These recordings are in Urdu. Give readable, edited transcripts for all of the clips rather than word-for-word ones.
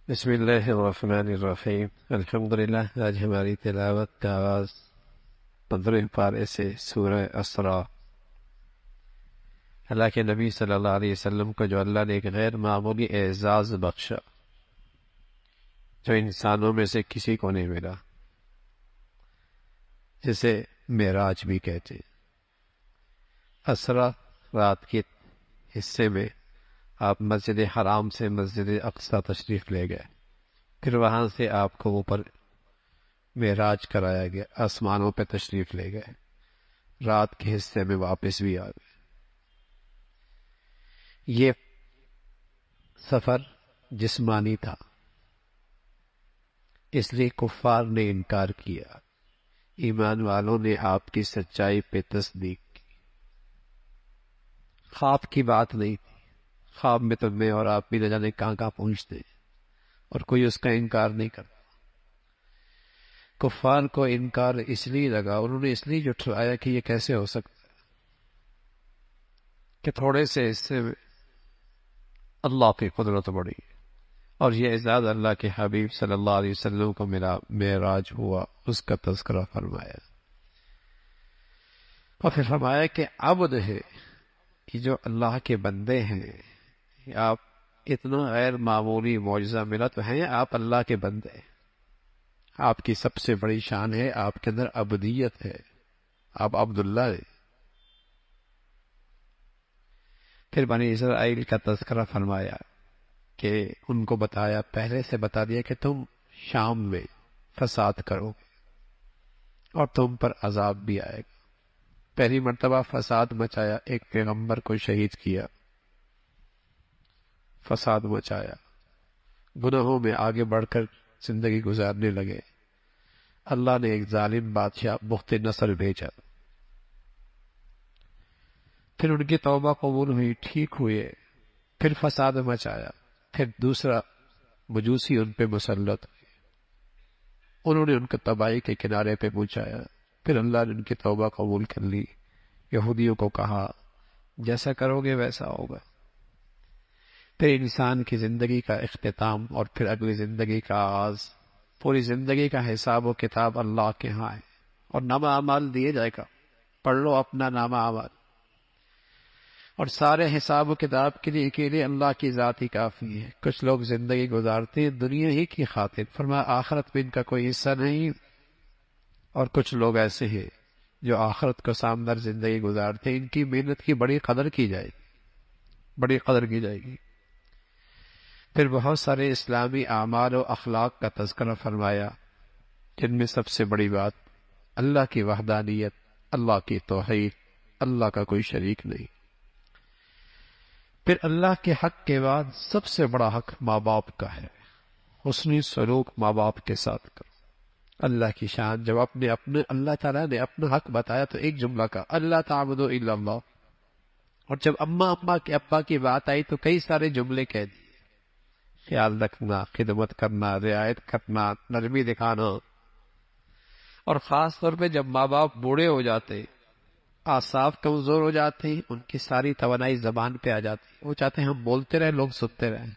بسم اللہ الرحمن الرحیم الحمدللہ۔ آج ہماری تلاوت کا آغاز 15 پارے سے سورہ اسراء۔ اللہ کے نبی صلی اللہ علیہ وسلم کو جو اللہ نے ایک غیر معمولی اعزاز بخشا جو انسانوں میں سے کسی کو نہیں ملا، جسے معراج بھی کہتے ہیں۔ اسراء رات کے حصے میں آپ مسجد حرام سے مسجد اقصی تشریف لے گئے، پھر وہاں سے آپ کو اوپر معراج کرایا گیا، آسمانوں پہ تشریف لے گئے، رات کے حصے میں واپس بھی آ گئے۔ یہ سفر جسمانی تھا، اس لیے کفار نے انکار کیا، ایمان والوں نے آپ کی سچائی پہ تصدیق کی۔ خواب کی بات نہیں تھی، خواب میں تو میں اور آپ بھی نہ جانے کہاں کہاں پہنچتے ہیں، اور کوئی اس کا انکار نہیں کرتا۔ کفار کو انکار اس لیے لگا، انہوں نے اس لیے جھٹلایا کہ یہ کیسے ہو سکتا ہے کہ تھوڑے سے حصے میں اللہ کی قدرت بڑی، اور یہ اعزاز اللہ کے حبیب صلی اللہ علیہ وسلم کو ملا، معراج ہوا، اس کا تذکرہ فرمایا، اور پھر فرمایا کہ عبد ہے کہ جو اللہ کے بندے ہیں، آپ اتنا غیر معمولی معجزہ ملا تو ہیں آپ اللہ کے بندے، آپ کی سب سے بڑی شان ہے، آپ کے اندر عبدیت ہے، آپ عبداللہ ہے۔ پھر بنی اسرائیل کا تذکرہ فرمایا کہ ان کو بتایا، پہلے سے بتا دیا کہ تم شام میں فساد کرو گے اور تم پر عذاب بھی آئے گا۔ پہلی مرتبہ فساد مچایا، ایک پیغمبر کو شہید کیا، فساد مچایا، گناہوں میں آگے بڑھ کر زندگی گزارنے لگے۔ اللہ نے ایک ظالم بادشاہ بخت نصر بھیجا، پھر ان کی توبہ قبول ہوئی، ٹھیک ہوئے، پھر فساد مچایا، پھر دوسرا مجوسی ان پہ مسلط ہوئے، انہوں نے ان کو تباہی کے کنارے پہ پہنچایا، پھر اللہ نے ان کی توبہ قبول کر لی۔ یہودیوں کو کہا جیسا کرو گے ویسا ہوگا۔ پھر انسان کی زندگی کا اختتام اور پھر اگلی زندگی کا آغاز، پوری زندگی کا حساب و کتاب اللہ کے ہاں ہے، اور نامہ اعمال دیے جائے گا، پڑھ لو اپنا نامہ اعمال، اور سارے حساب و کتاب کے لیے اکیلے اللہ کی ذات ہی کافی ہے۔ کچھ لوگ زندگی گزارتے ہیں دنیا ہی کی خاطر، فرمایا آخرت میں ان کا کوئی حصہ نہیں، اور کچھ لوگ ایسے ہیں جو آخرت کو سامنے زندگی گزارتے ہیں، ان کی محنت کی بڑی قدر کی جائے گی، بڑی قدر کی جائے گی۔ پھر بہت سارے اسلامی اعمال و اخلاق کا تذکرہ فرمایا، جن میں سب سے بڑی بات اللہ کی وحدانیت، اللہ کی توحید، اللہ کا کوئی شریک نہیں۔ پھر اللہ کے حق کے بعد سب سے بڑا حق ماں باپ کا ہے، حسنی سلوک ماں باپ کے ساتھ کرو۔ اللہ کی شان، جب اللہ تعالیٰ نے اپنا حق بتایا تو ایک جملہ کا اللہ تعبدوا الا اللہ، اور جب ابا کی بات آئی تو کئی سارے جملے کہہ دیے، خیال رکھنا، خدمت کرنا، رعایت کرنا، نرمی دکھانا، اور خاص طور پہ جب ماں باپ بوڑھے ہو جاتے، اعصاب کمزور ہو جاتے ہیں، ان کی ساری توانائی زبان پہ آ جاتی، وہ چاہتے ہیں ہم بولتے رہیں، لوگ سنتے رہیں،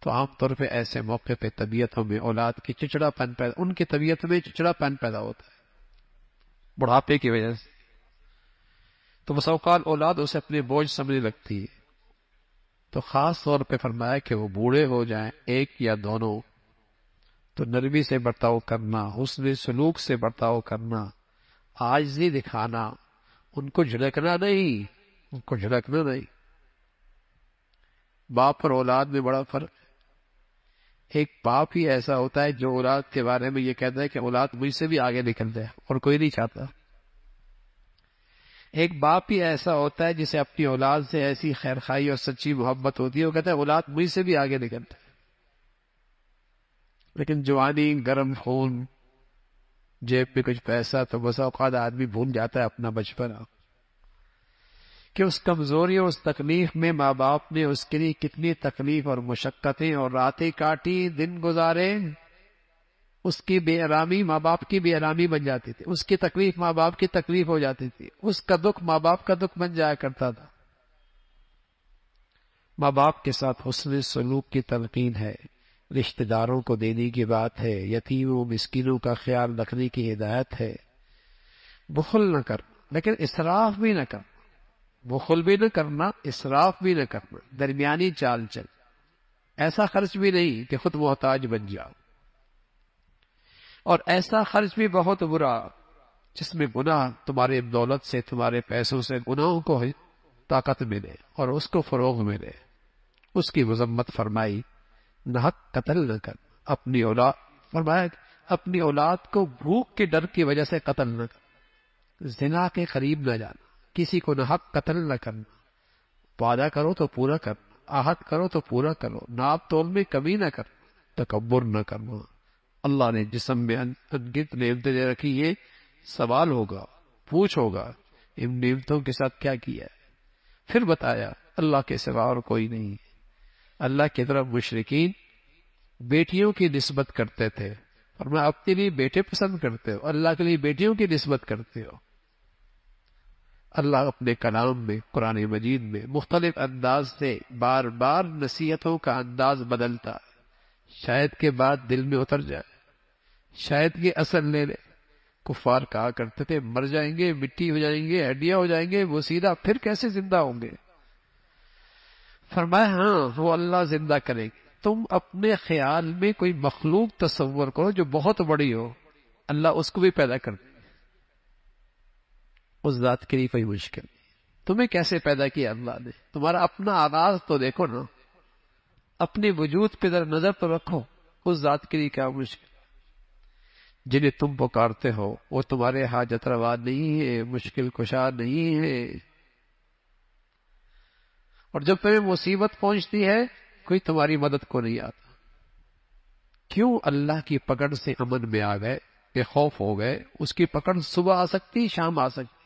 تو عام طور پہ ایسے موقع پہ طبیعتوں میں اولاد کی چچڑا پن پیدا، ان کی طبیعت میں چچڑا پن پیدا ہوتا ہے بڑھاپے کی وجہ سے، تو بسا اوقات اولاد اسے اپنے بوجھ سمجھنے لگتی ہے۔ تو خاص طور پہ فرمایا کہ وہ بوڑھے ہو جائیں ایک یا دونوں، تو نرمی سے برتاؤ کرنا، حسن سلوک سے برتاؤ کرنا، عاجزی دکھانا، ان کو جھڑکنا نہیں، ان کو جھڑکنا نہیں۔ باپ اور اولاد میں بڑا فرق ہے۔ ایک باپ ہی ایسا ہوتا ہے جو اولاد کے بارے میں یہ کہتا ہے کہ اولاد مجھ سے بھی آگے نکل جائے، اور کوئی نہیں چاہتا۔ ایک باپ ہی ایسا ہوتا ہے جسے اپنی اولاد سے ایسی خیرخواہی اور سچی محبت ہوتی ہے، وہ کہتا ہے اولاد مجھ سے بھی آگے نکل جائے۔ لیکن جوانی، گرم خون، جیب میں کچھ پیسہ، تو بسا اوقات آدمی بھول جاتا ہے اپنا بچپنا، کہ اس کمزوری اور اس تکلیف میں ماں باپ نے اس کے لیے کتنی تکلیف اور مشقتیں اور راتیں کاٹی، دن گزارے، اس کی بے آرامی ماں باپ کی بے آرامی بن جاتی تھی، اس کی تکلیف ماں باپ کی تکلیف ہو جاتی تھی، اس کا دکھ ماں باپ کا دکھ بن جایا کرتا تھا۔ ماں باپ کے ساتھ حسن سلوک کی تلقین ہے، رشتہ داروں کو دینے کی بات ہے، یتیموں مسکینوں کا خیال رکھنے کی ہدایت ہے۔ بخل نہ کر، لیکن اسراف بھی نہ کر، بخل بھی نہ کرنا، اسراف بھی نہ کرنا، درمیانی چال چل، ایسا خرچ بھی نہیں کہ خود محتاج بن جاؤ، اور ایسا خرچ بھی بہت برا جس میں گناہ تمہارے دولت سے، تمہارے پیسوں سے گناہوں کو طاقت ملے اور اس کو فروغ ملے۔ اس کی مذمت فرمائی، ناحق قتل نہ کر، اپنی اولاد فرمایا اپنی اولاد کو بھوک کے ڈر کی وجہ سے قتل نہ کر، زنا کے قریب نہ جانا، کسی کو ناحق قتل نہ کرنا، وعدہ کرو تو پورا کرنا، عہد کرو تو پورا کرو، ناپ تول میں کمی نہ کر، تکبر نہ کرنا۔ اللہ نے جسم میں انگنت نعمتیں دے رکھی، یہ سوال ہوگا، پوچھ ہوگا ان نعمتوں کے ساتھ کیا کیا ہے۔ پھر بتایا اللہ کے سوا اور کوئی نہیں۔ اللہ کی طرف مشرکین بیٹیوں کی نسبت کرتے تھے، اور میں اپنے لیے بیٹے پسند کرتے ہو، اللہ کے لیے بیٹیوں کی نسبت کرتے ہو۔ اللہ اپنے کلام میں، قرآن مجید میں مختلف انداز سے بار بار نصیحتوں کا انداز بدلتا ہے، شاید کے بعد دل میں اتر جائے، شاید کے اثر لے لے۔ کفار کہا کرتے تھے مر جائیں گے، مٹی ہو جائیں گے، ہڈیاں ہو جائیں گے، وہ سیدھا پھر کیسے زندہ ہوں گے؟ فرمایا ہاں وہ اللہ زندہ کرے گی۔ تم اپنے خیال میں کوئی مخلوق تصور کرو جو بہت بڑی ہو، اللہ اس کو بھی پیدا کر دے، اس ذات کے لیے کوئی مشکل نہیں۔ تمہیں کیسے پیدا کیا اللہ نے؟ تمہارا اپنا آغاز تو دیکھو نا، اپنے وجود پہ ذرا نظر تو رکھو، اس ذات کے لیے کیا مشکل؟ جنہیں تم پکارتے ہو وہ تمہارے حاجت روا نہیں ہے، مشکل کشا نہیں ہے، اور جب تمہیں مصیبت پہنچتی ہے کوئی تمہاری مدد کو نہیں آتا۔ کیوں اللہ کی پکڑ سے امن میں آ گئے، بے خوف ہو گئے؟ اس کی پکڑ صبح آ سکتی، شام آ سکتی۔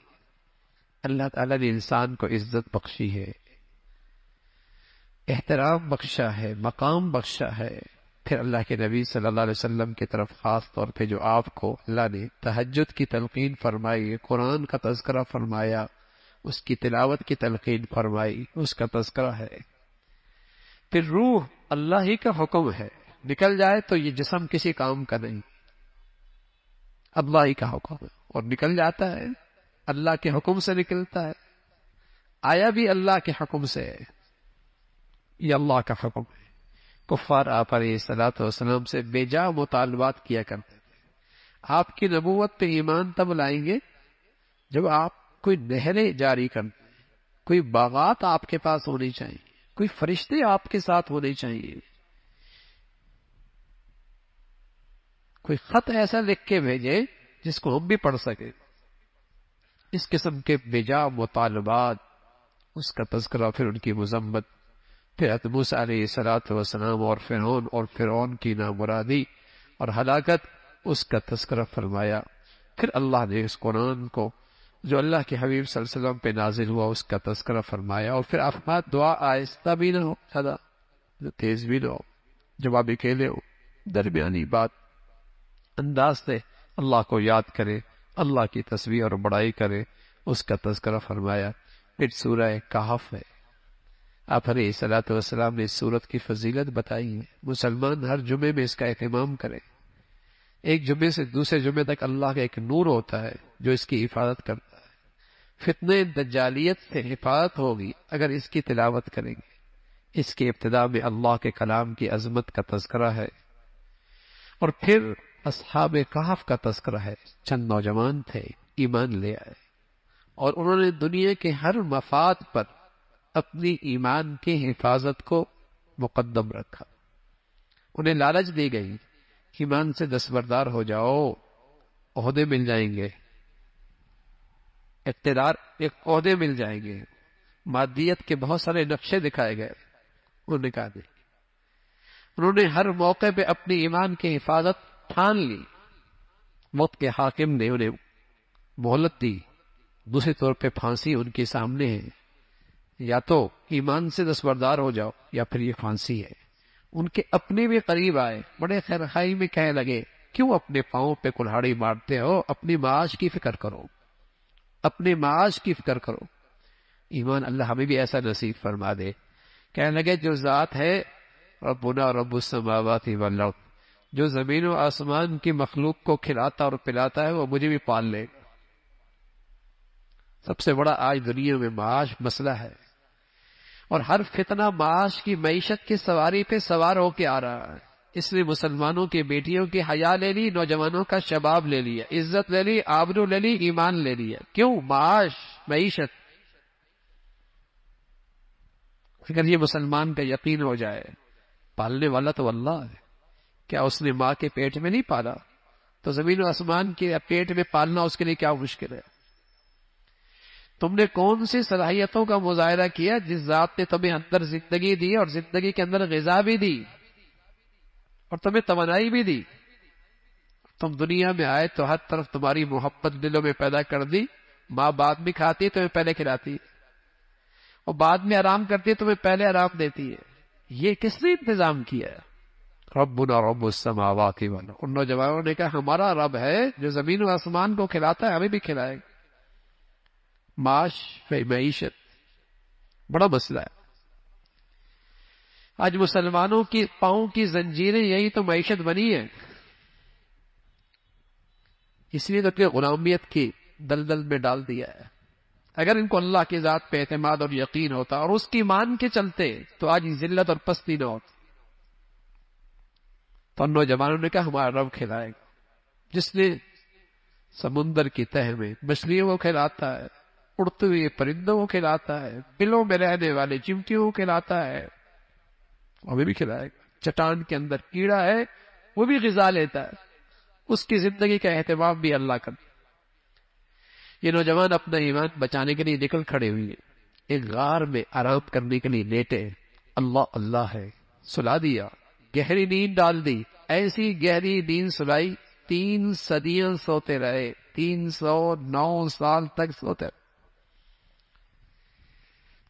اللہ تعالیٰ نے انسان کو عزت بخشی ہے، احترام بخشا ہے، مقام بخشا ہے۔ پھر اللہ کے نبی صلی اللہ علیہ وسلم کی طرف خاص طور پہ جو آپ کو اللہ نے تہجد کی تلقین فرمائی، قرآن کا تذکرہ فرمایا، اس کی تلاوت کی تلقین فرمائی، اس کا تذکرہ ہے۔ پھر روح اللہ ہی کا حکم ہے، نکل جائے تو یہ جسم کسی کام کا نہیں، اللہ ہی کا حکم ہے، اور نکل جاتا ہے اللہ کے حکم سے نکلتا ہے، آیا بھی اللہ کے حکم سے ہے، یہ اللہ کا حکم ہے۔ کفار آپ علیہ الصلوۃ والسلام سے بے جا مطالبات کیا کرتے تھے۔ آپ کی نبوت پہ ایمان تب لائیں گے جب آپ کوئی نہریں جاری کرتے، کوئی باغات آپ کے پاس ہونی چاہیے، کوئی فرشتے آپ کے ساتھ ہونے چاہیے، کوئی خط ایسا لکھ کے بھیجے جس کو ہم بھی پڑھ سکیں۔ اس قسم کے بے جا مطالبات، اس کا تذکرہ، پھر ان کی مذمت، پھر حضرت موسیٰ علیہ الصلوۃ والسلام اور فرعون کی نامرادی اور ہلاکت، اس کا تذکرہ فرمایا۔ پھر اللہ نے اس قرآن کو جو اللہ کے حبیب صلی اللہ علیہ وسلم پہ نازل ہوا اس کا تذکرہ فرمایا، اور پھر افراد دعا آہستہ بھی نہ ہو، زیادہ تیز بھی نہ ہو، جواب اکیلے ہو، درمیانی بات انداز سے اللہ کو یاد کرے، اللہ کی تسبیح اور بڑائی کرے، اس کا تذکرہ فرمایا۔ پھر سورہ کہف ہے، آپ علیہ الصلوۃ والسلام نے اس سورت کی فضیلت بتائی ہے۔ مسلمان ہر جمعے میں اس کا اہتمام کرے، ایک جمعے سے دوسرے جمعے تک اللہ کا ایک نور ہوتا ہے جو اس کی حفاظت کرتا ہے۔ فتنہ دجالیت سے حفاظت ہوگی اگر اس کی تلاوت کریں گے۔ اس کی ابتدا میں اللہ کے کلام کی عظمت کا تذکرہ ہے، اور پھر اصحاب کہف کا تذکرہ ہے۔ چند نوجوان تھے، ایمان لے آئے، اور انہوں نے دنیا کے ہر مفاد پر اپنی ایمان کی حفاظت کو مقدم رکھا۔ انہیں لالچ دی گئی، ایمان سے دستبردار ہو جاؤ، عہدے مل جائیں گے، اقتدار، ایک عہدے مل جائیں گے، مادیت کے بہت سارے نقشے دکھائے گئے، انہوں نے کہا نہیں۔ انہوں نے ہر موقع پہ اپنی ایمان کی حفاظت ٹھان لی۔ موت کے حاکم نے انہیں مہلت دی، دوسرے طور پہ پھانسی ان کے سامنے ہے، یا تو ایمان سے دستبردار ہو جاؤ یا پھر یہ پھانسی ہے۔ ان کے اپنے بھی قریب آئے، بڑے خیرخائی میں کہنے لگے کیوں اپنے پاؤں پہ کلہاڑی مارتے ہو، اپنی معاش کی فکر کرو، اپنے معاش کی فکر کرو۔ ایمان اللہ ہمیں بھی ایسا نصیب فرما دے۔ کہنے لگے جو ذات ہے ربنا رب السماوات والارض، جو زمین و آسمان کی مخلوق کو کھلاتا اور پلاتا ہے وہ مجھے بھی پال لے گا۔ سب سے بڑا آج دنیا میں معاش مسئلہ ہے، اور ہر فتنہ معاش کی معیشت کی سواری پہ سوار ہو کے آ رہا ہے۔ اس نے مسلمانوں کی بیٹیوں کی حیا لے لی، نوجوانوں کا شباب لے لیا، عزت لے لی، آبرو لے لی، ایمان لے لیا۔ کیوں؟ معاش، معیشت۔ اگر یہ مسلمان کا یقین ہو جائے پالنے والا تو اللہ ہے، کیا اس نے ماں کے پیٹ میں نہیں پالا؟ تو زمین و آسمان کے پیٹ میں پالنا اس کے لیے کیا مشکل ہے؟ تم نے کون سی صلاحیتوں کا مظاہرہ کیا جس ذات نے تمہیں اندر زندگی دی اور زندگی کے اندر غذا بھی دی اور تمہیں توانائی بھی دی؟ تم دنیا میں آئے تو ہر طرف تمہاری محبت دلوں میں پیدا کر دی۔ ماں بعد میں کھاتی ہے تمہیں پہلے کھلاتی ہے، اور بعد میں آرام کرتی ہے تمہیں پہلے آرام دیتی ہے۔ یہ کس نے انتظام کیا ہے؟ ربنا رب السماوات والارض۔ ان نوجوانوں نے کہا ہمارا رب ہے جو زمین و آسمان کو کھلاتا ہے، ہمیں بھی کھلائے گا۔ معاش، معیشت بڑا مسئلہ ہے۔ آج مسلمانوں کی پاؤں کی زنجیریں یہی تو معیشت بنی ہے، اس لیے تو کہ غلامیت کی دلدل میں ڈال دیا ہے۔ اگر ان کو اللہ کی ذات پہ اعتماد اور یقین ہوتا اور اس کی مان کے چلتے تو آج ذلت اور پستی نہ ہوتی۔ تو ان نوجوانوں نے کہا ہمارا رب کھلائے گا، جس نے سمندر کی تہ میں مچھلیوں کو کھلاتا ہے، اڑتے ہوئے پرندوں کو کھلاتا ہے، بلوں میں رہنے والے چمٹیوں کو کھلاتا ہے، ہمیں بھی کھلائے گا۔ چٹان کے اندر کیڑا ہے وہ بھی غذا لیتا ہے، اس کی زندگی کا اہتمام بھی اللہ کرتا۔ یہ نوجوان اپنا ایمان بچانے کے لیے نکل کھڑے ہوئے، ایک غار میں آرام کرنے کے لیے لیٹے۔ اللہ اللہ ہے، سلا دیا، گہری نیند ڈال دی۔ ایسی گہری نیند سلائی 3 صدیاں سوتے رہے، 309 سال تک سوتے رہے،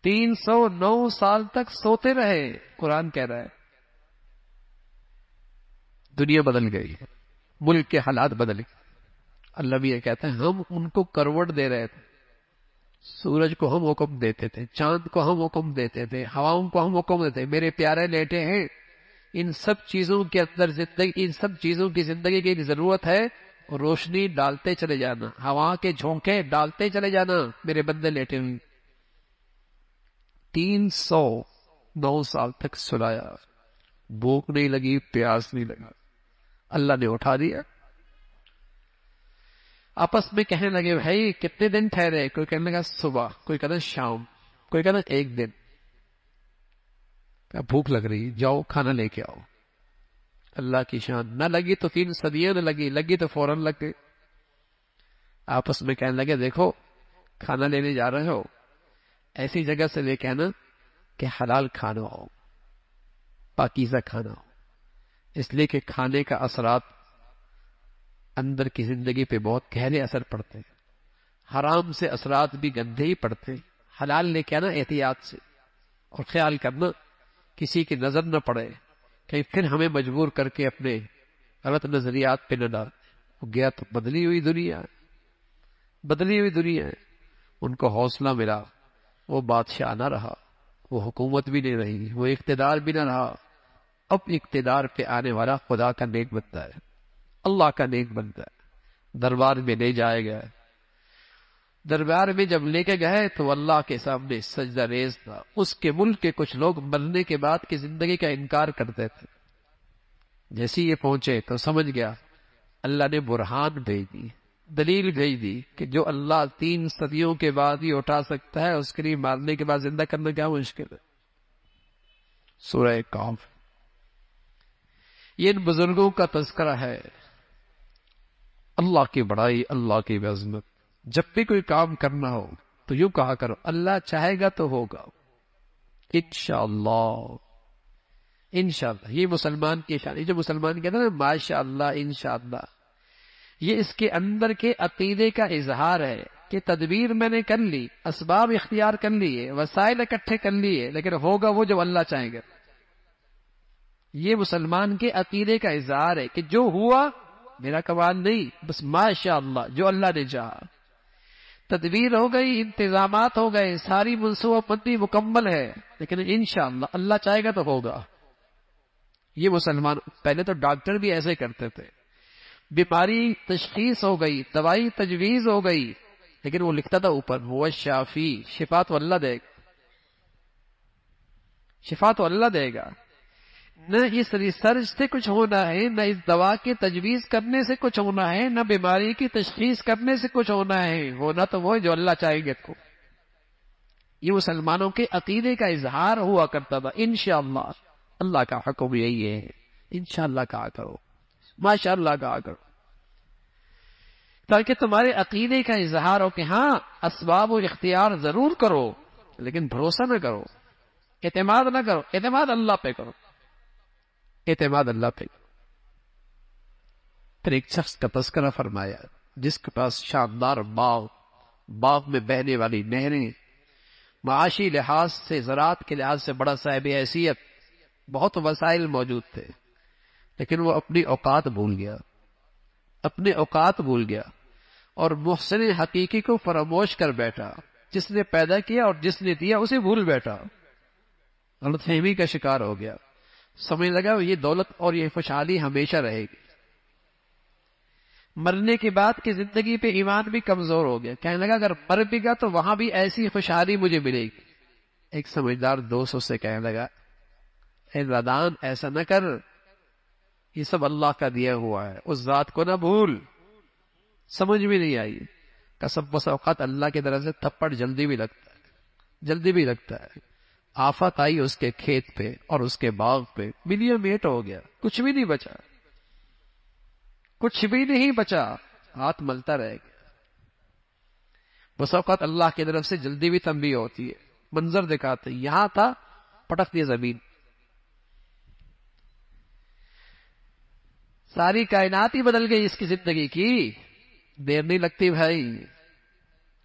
309 سال تک سوتے رہے۔ قرآن کہہ رہا ہے دنیا بدل گئی، ملک کے حالات بدل گئے۔ اللہ بھی یہ کہتا ہے ہم ان کو کروٹ دے رہے تھے، سورج کو ہم حکم دیتے تھے، چاند کو ہم حکم دیتے تھے، ہواؤں کو ہم حکم دیتے، میرے پیارے لیٹے ہیں۔ ان سب چیزوں کے اندر زندگی، ان سب چیزوں کی زندگی کی ضرورت ہے، اور روشنی ڈالتے چلے جانا، ہوا کے جھونکے ڈالتے چلے جانا، میرے بندے لیٹے ہوئے۔ 309 سال تک سلایا، بھوک نہیں لگی، پیاس نہیں لگا، اللہ نے اٹھا دیا۔ آپس میں کہنے لگے بھائی کتنے دن ٹھہرے؟ کوئی کہنے لگا صبح، کوئی کہنا شام، کوئی کہنا 1 دن۔ بھوک لگ رہی، جاؤ کھانا لے کے آؤ۔ اللہ کی شان، نہ لگی تو 3 صدیاں نہ لگی، لگی تو فوراً لگ گئی۔ آپس میں کہنے لگے دیکھو کھانا لینے جا رہے ہو، ایسی جگہ سے لے کے آنا کہ حلال کھانا ہو، پاکیزہ کھانا ہو، اس لیے کہ کھانے کا اثرات اندر کی زندگی پہ بہت گہرے اثر پڑتے ہیں۔ حرام سے اثرات بھی گندے ہی پڑتے ہیں۔ حلال لے کے آنا احتیاط سے، اور خیال کرنا کسی کی نظر نہ پڑے، کہیں پھر ہمیں مجبور کر کے اپنے غلط نظریات پہ نہ ڈال۔ وہ گیا تو بدلی ہوئی دنیا، بدلی ہوئی دنیا ہے۔ ان کو حوصلہ ملا، وہ بادشاہ نہ رہا، وہ حکومت بھی نہیں رہی، وہ اقتدار بھی نہ رہا۔ اب اقتدار پہ آنے والا خدا کا نیک بنتا ہے، اللہ کا نیک بنتا ہے۔ دربار میں لے جائے گئے، دربار میں جب لے کے گئے تو اللہ کے سامنے سجدہ ریز تھا۔ اس کے ملک کے کچھ لوگ مرنے کے بعد کی زندگی کا انکار کرتے تھے۔ جیسے یہ پہنچے تو سمجھ گیا اللہ نے برہان بھیج دی، دلیل بھیج دی کہ جو اللہ 3 صدیوں کے بعد ہی اٹھا سکتا ہے، اس کے لیے مارنے کے بعد زندہ کرنا کیا مشکل ہے۔ سورہ کہف، یہ ان بزرگوں کا تذکرہ ہے۔ اللہ کی بڑائی، اللہ کی عظمت۔ جب بھی کوئی کام کرنا ہو تو یوں کہا کرو اللہ چاہے گا تو ہوگا، انشاءاللہ، انشاءاللہ۔ یہ مسلمان کی شان، یہ جو مسلمان کہتا ہے نا ماشاء اللہ، انشاءاللہ، یہ اس کے اندر کے عقیدے کا اظہار ہے کہ تدبیر میں نے کر لی، اسباب اختیار کر لیے، وسائل اکٹھے کر لیے، لیکن ہوگا وہ جو اللہ چاہے گا۔ یہ مسلمان کے عقیدے کا اظہار ہے کہ جو ہوا میرا کمال نہیں، بس ماشاء اللہ، جو اللہ نے چاہا۔ تدبیر ہو گئی، انتظامات ہو گئے، ساری منصوبہ بندی مکمل ہے، لیکن انشاءاللہ اللہ چاہے گا تو ہوگا۔ یہ مسلمان پہلے تو ڈاکٹر بھی ایسے کرتے تھے، بیماری تشخیص ہو گئی، دوائی تجویز ہو گئی، لیکن وہ لکھتا تھا اوپر وہ شافی، شفا تو اللہ دے گا، شفا تو اللہ دے گا۔ نہ اس ریسرچ سے کچھ ہونا ہے، نہ اس دوا کی تجویز کرنے سے کچھ ہونا ہے، نہ بیماری کی تشخیص کرنے سے کچھ ہونا ہے، ہونا تو وہ جو اللہ چاہیں گے کو۔ یہ مسلمانوں کے عقیدے کا اظہار ہوا کرتا تھا۔ انشاءاللہ اللہ کا حکم یہی ہے، انشاءاللہ کہا کرو، ماشاءاللہ کہا کرو، تاکہ تمہارے عقیدے کا اظہار ہو کہ ہاں اسباب و اختیار ضرور کرو، لیکن بھروسہ نہ کرو، اعتماد نہ کرو، اعتماد اللہ پہ کرو، اعتماد اللہ پہ کرو۔ پھر ایک شخص کا تذکرہ فرمایا جس کے پاس شاندار باغ میں بہنے والی نہریں، معاشی لحاظ سے، زراعت کے لحاظ سے بڑا صاحب حیثیت، بہت وسائل موجود تھے، لیکن وہ اپنی اوقات بھول گیا، اپنے اوقات بھول گیا، اور محسن حقیقی کو فراموش کر بیٹھا، جس نے پیدا کیا اور جس نے دیا اسے بھول بیٹھا، غلط فہمی کا شکار ہو گیا، سمجھ لگا یہ دولت اور یہ خوشحالی ہمیشہ رہے گی۔ مرنے کے بعد کی زندگی پہ ایمان بھی کمزور ہو گیا، کہنے لگا اگر مر بھی گا تو وہاں بھی ایسی خوشحالی مجھے ملے گی۔ ایک سمجھدار دوست اس سے کہنے لگا اے نادان ایسا نہ کر، یہ سب اللہ کا دیا ہوا ہے، اس ذات کو نہ بھول۔ سمجھ بھی نہیں آئی، قسم بس اوقات اللہ کی طرف سے تھپڑ جلدی بھی لگتا ہے۔ آفت آئی اس کے کھیت پہ اور اس کے باغ پہ، ملیا میٹ ہو گیا، کچھ بھی نہیں بچا، کچھ بھی نہیں بچا، ہاتھ ملتا رہ گیا۔ بس اوقات اللہ کی طرف سے جلدی بھی تنبیہ ہوتی ہے، منظر دکھاتے یہاں تھا، پٹک دیا زمین۔ ساری کائنات ہی بدل گئی اس کی زندگی کی، دیر نہیں لگتی بھائی،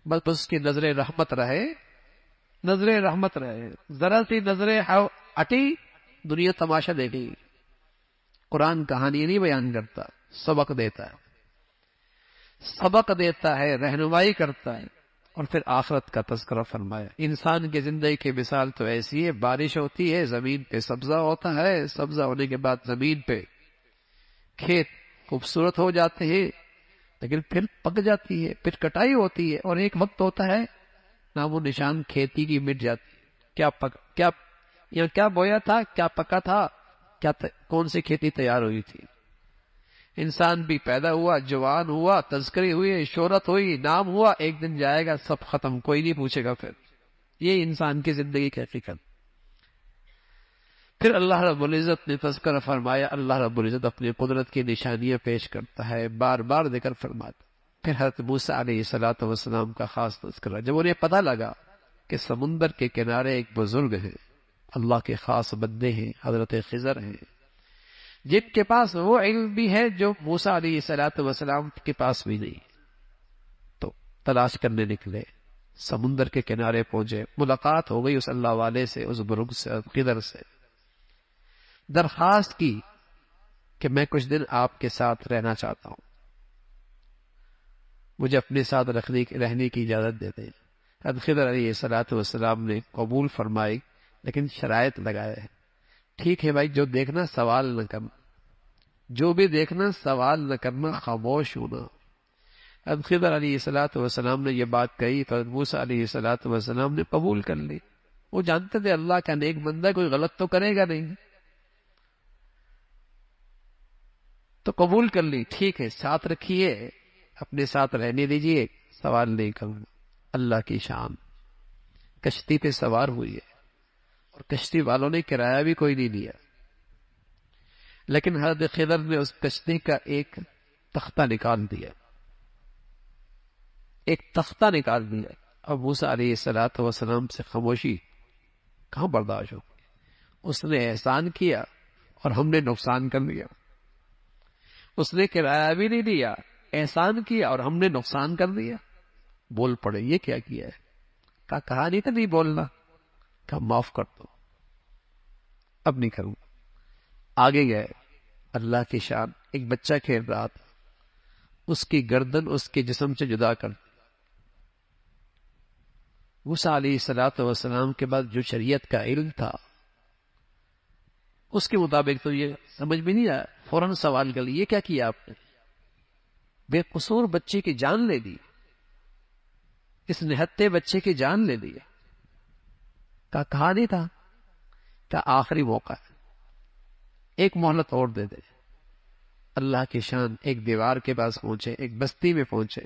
بس اس کی نظر رحمت رہے، نظر رحمت رہے، ذرا سی نظر ہٹی دنیا تماشا دیکھے۔ قرآن کہانی نہیں بیان کرتا، سبق دیتا ہے، رہنمائی کرتا ہے، اور پھر آخرت کا تذکرہ فرمایا۔ انسان کی زندگی کی مثال تو ایسی ہے، بارش ہوتی ہے زمین پہ سبزہ ہوتا ہے، سبزہ ہونے کے بعد زمین پہ کھیت خوبصورت ہو جاتے ہیں، لیکن پھر پک جاتی ہے، پھر کٹائی ہوتی ہے، اور ایک وقت ہوتا ہے نام و نشان کھیتی کی مٹ جاتی ہے۔ کیا بویا تھا، کیا پکا تھا، کون سی کھیتی تیار ہوئی تھی۔ انسان بھی پیدا ہوا، جوان ہوا، تذکرے ہوئے، شہرت ہوئی، نام ہوا، ایک دن جائے گا، سب ختم، کوئی نہیں پوچھے گا۔ پھر یہ انسان کی زندگی کی حقیقت۔ پھر اللہ رب العزت نے تذکرہ فرمایا، اللہ رب العزت اپنی قدرت کی نشانیاں پیش کرتا ہے، بار بار ذکر فرماتا۔ پھر حضرت موسیٰ علیہ السلام کا خاص تذکرہ، جب انہیں پتہ لگا کہ سمندر کے کنارے ایک بزرگ ہیں، اللہ کے خاص بندے ہیں، حضرت خضر ہیں، جن کے پاس وہ علم بھی ہے جو موسیٰ علیہ السلام کے پاس بھی نہیں، تو تلاش کرنے نکلے، سمندر کے کنارے پہنچے، ملاقات ہو گئی اس اللہ والے سے، اس بزرگ سے، خضر سے، درخواست کی کہ میں کچھ دن آپ کے ساتھ رہنا چاہتا ہوں، مجھے اپنے ساتھ رہنے کی اجازت دے دیں۔ حضرت خضر علیہ السلام نے قبول فرمائی، لیکن شرائط لگائے ہیں، ٹھیک ہے بھائی، جو دیکھنا سوال نہ کرنا، جو بھی دیکھنا سوال نہ کرنا، خاموش ہونا۔ حضرت خضر علیہ السلام نے یہ بات کہی تو حضرت موسیٰ علیہ السلام نے قبول کر لی۔ وہ جانتے تھے اللہ کا نیک بندہ کوئی غلط تو کرے گا نہیں، تو قبول کر لی، ٹھیک ہے ساتھ رکھیے، اپنے ساتھ رہنے دیجیے، سوال نہیں کروں۔ اللہ کی شان، کشتی پہ سوار ہوئی ہے، اور کشتی والوں نے کرایہ بھی کوئی نہیں لیا، لیکن حضرت خضر نے اس کشتی کا ایک تختہ نکال دیا، اور موسیٰ علیہ السلام سے خاموشی کہاں برداشت ہو، اس نے احسان کیا اور ہم نے نقصان کر لیا، اس نے کرایہ بھی نہیں دیا، احسان کیا اور ہم نے نقصان کر دیا۔ بول پڑے یہ کیا ہے، کہا نہیں تھا نہیں بولنا، کہا معاف کر دو، اب نہیں کروں۔ آگے گئے، اللہ کی شان، ایک بچہ کھیل رہا تھا، اس کی گردن اس کے جسم سے جدا کر، موسیٰ علیہ السلام کے بعد جو شریعت کا علم تھا اس کے مطابق تو یہ سمجھ میں نہیں آیا، فوراً سوال کر لیا یہ کیا کیا آپ نے؟ بے قصور بچے کی جان لے دی، اس نہتے بچے کی جان لے دی۔ کہا نہیں تھا کہ آخری موقع ہے، ایک مہلت اور دے دے۔ اللہ کی شان، ایک دیوار کے پاس پہنچے، ایک بستی میں پہنچے،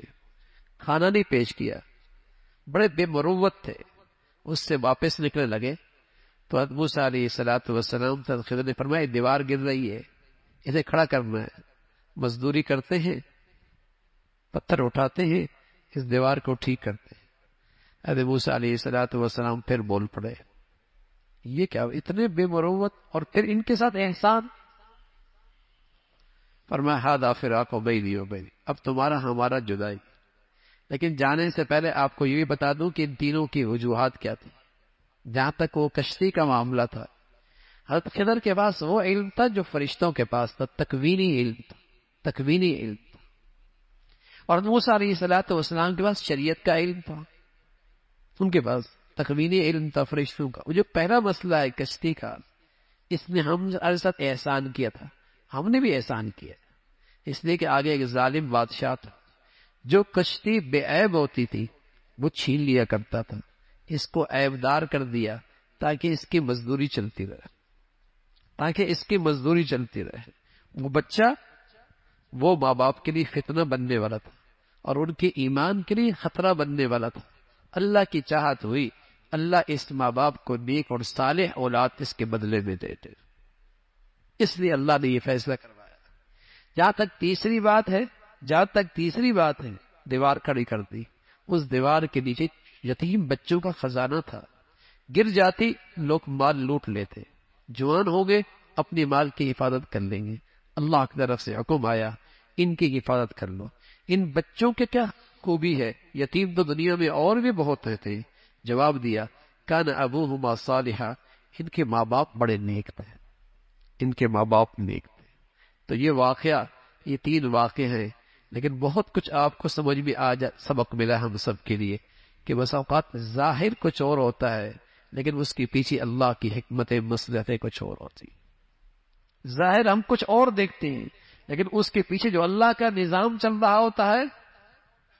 کھانا نہیں پیش کیا، بڑے بے مروت تھے، اس سے واپس نکلنے لگے تو حضرت موسیٰ علیہ الصلوۃ والسلام سے خضر نے فرمایا دیوار گر رہی ہے، اسے کھڑا کرنا ہے۔ مزدوری کرتے ہیں، پتھر اٹھاتے ہیں، اس دیوار کو ٹھیک کرتے ہیں۔ حضرت موسیٰ علیہ الصلوۃ والسلام پھر بول پڑے، یہ کیا اتنے بے مروت، اور پھر ان کے ساتھ احسان۔ فرمایا ھذا فراق بینی و بینک، اب تمہارا ہمارا جدائی۔ لیکن جانے سے پہلے آپ کو یہ بھی بتا دوں کہ ان تینوں کی وجوہات کیا تھی۔ جہاں تک وہ کشتی کا معاملہ تھا، حضرت خضر کے پاس وہ علم تھا جو فرشتوں کے پاس تھا، تکوینی علم تھا، تکوینی علم تھا۔ اور موسیٰ علیہ الصلوۃ والسلام کے پاس شریعت کا علم تھا، ان کے پاس تکوینی علم تھا فرشتوں کا۔ وہ جو پہلا مسئلہ ہے کشتی کا، اس نے ہم ساتھ احسان کیا تھا، ہم نے بھی احسان کیا، اس لیے کہ آگے ایک ظالم بادشاہ تھا جو کشتی بے عیب ہوتی تھی وہ چھین لیا کرتا تھا، اس کو عیبدار کر دیا تاکہ اس کی مزدوری چلتی رہے، تاکہ اس کی مزدوری چلتی رہے۔ وہ بچہ وہ ماں باپ کے لیے فتنہ بننے والا تھا اور ان کے ایمان کے لیے خطرہ بننے والا تھا۔ اللہ کی چاہت ہوئی اللہ اس ماں باپ کو نیک اور صالح اولاد اس کے بدلے میں دیتے، اس لیے اللہ نے یہ فیصلہ کروایا۔ جہاں تک تیسری بات ہے دیوار کھڑی کر دی، اس دیوار کے نیچے یتیم بچوں کا خزانہ تھا، گر جاتی لوگ مال لوٹ لیتے، جوان ہو گئے اپنی مال کی حفاظت کر لیں گے، اللہ کی طرف سے حکم آیا ان کی حفاظت کر لو۔ ان بچوں کے کیا خوبی ہے؟ یتیم تو دنیا میں اور بھی بہت تھے۔ جواب دیا کان ابوہما صالحا، ان کے ماں باپ بڑے نیک تھے، ان کے ماں باپ نیک تھے۔ تو یہ واقعہ، یہ 3 واقعے ہیں، لیکن بہت کچھ آپ کو سمجھ میں سبق ملا ہم سب کے لیے کہ بس اوقات ظاہر کچھ اور ہوتا ہے لیکن اس کے پیچھے اللہ کی حکمت مصلحتیں کچھ اور ہوتی۔ ظاہر ہم کچھ اور دیکھتے ہیں لیکن اس کے پیچھے جو اللہ کا نظام چل رہا ہوتا ہے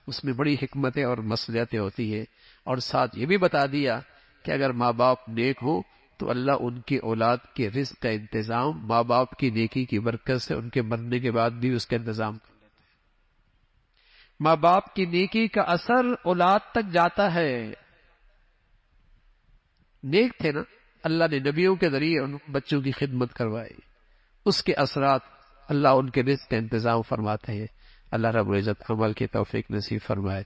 اس میں بڑی حکمتیں اور مصلحتیں ہوتی ہیں۔ اور ساتھ یہ بھی بتا دیا کہ اگر ماں باپ نیک ہو تو اللہ ان کی اولاد کے رزق کا انتظام ماں باپ کی نیکی کی برکت سے ان کے مرنے کے بعد بھی اس کا انتظام کر لیتے ہیں۔ ماں باپ کی نیکی کا اثر اولاد تک جاتا ہے۔ نیک تھے نا، اللہ نے نبیوں کے ذریعے ان بچوں کی خدمت کروائی، اس کے اثرات اللہ ان کے رزق کا انتظام فرماتے ہیں۔ اللہ رب العزت عمل کی توفیق نصیب فرمائے۔